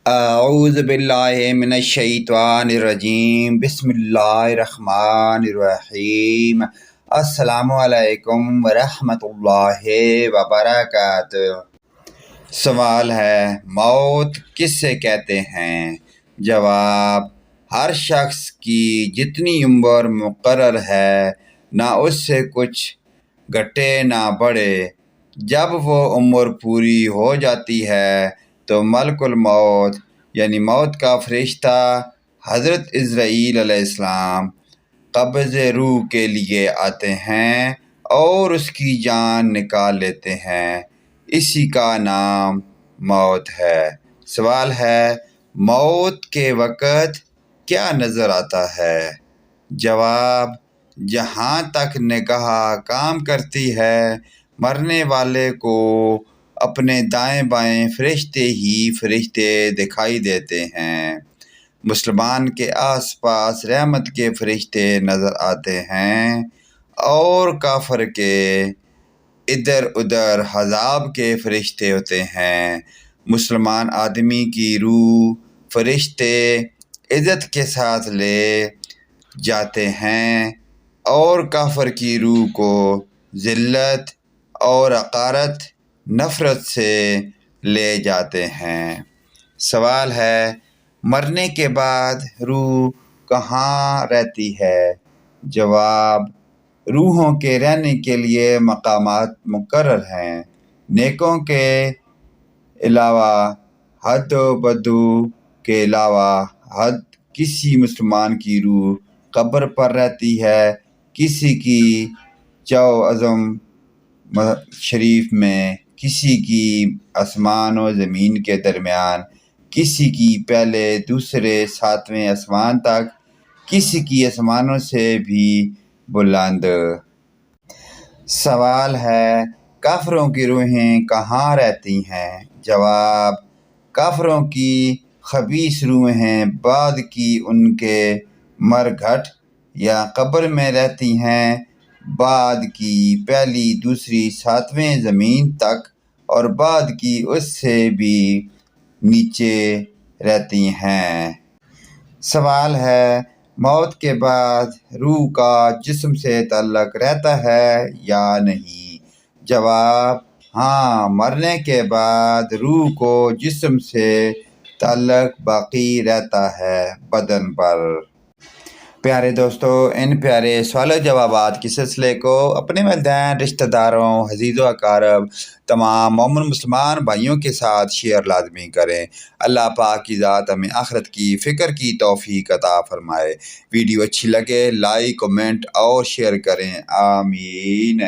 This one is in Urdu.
اعوذ باللہ من الشیطان الرجیم بسم اللہ الرحمن الرحیم السلام علیکم ورحمۃ اللہ وبرکاتہ۔ سوال ہے، موت کس سے کہتے ہیں؟ جواب، ہر شخص کی جتنی عمر مقرر ہے نہ اس سے کچھ گھٹے نہ بڑھے۔ جب وہ عمر پوری ہو جاتی ہے تو ملک الموت یعنی موت کا فرشتہ حضرت عزرائیل علیہ السلام قبض روح کے لیے آتے ہیں اور اس کی جان نکال لیتے ہیں۔ اسی کا نام موت ہے۔ سوال ہے، موت کے وقت کیا نظر آتا ہے؟ جواب، جہاں تک نگاہ کام کرتی ہے مرنے والے کو اپنے دائیں بائیں فرشتے ہی فرشتے دکھائی دیتے ہیں۔ مسلمان کے آس پاس رحمت کے فرشتے نظر آتے ہیں اور کافر کے ادھر ادھر عذاب کے فرشتے ہوتے ہیں۔ مسلمان آدمی کی روح فرشتے عزت کے ساتھ لے جاتے ہیں اور کافر کی روح کو ذلت اور حقارت نفرت سے لے جاتے ہیں۔ سوال ہے، مرنے کے بعد روح کہاں رہتی ہے؟ جواب، روحوں کے رہنے کے لیے مقامات مقرر ہیں۔ نیکوں کے علاوہ حد و بدو کے علاوہ حد کسی مسلمان کی روح قبر پر رہتی ہے، کسی کی چو عظم شریف میں، کسی کی آسمان و زمین کے درمیان، کسی کی پہلے دوسرے ساتویں آسمان تک، کسی کی آسمانوں سے بھی بلند۔ سوال ہے، کافروں کی روحیں کہاں رہتی ہیں؟ جواب، کافروں کی خبیث روحیں بعد کی ان کے مرگھٹ یا قبر میں رہتی ہیں، بعد کی پہلی دوسری ساتویں زمین تک اور بعد کی اس سے بھی نیچے رہتی ہیں۔ سوال ہے، موت کے بعد روح کا جسم سے تعلق رہتا ہے یا نہیں؟ جواب، ہاں، مرنے کے بعد روح کو جسم سے تعلق باقی رہتا ہے بدن پر۔ پیارے دوستو، ان پیارے سوال و جوابات کے سلسلے کو اپنے والدین، رشتہ داروں، عزیز و اقارب، تمام مومن مسلمان بھائیوں کے ساتھ شیئر لازمی کریں۔ اللہ پاک کی ذات ہمیں آخرت کی فکر کی توفیق عطا فرمائے۔ ویڈیو اچھی لگے لائک، کمنٹ اور شیئر کریں۔ آمین۔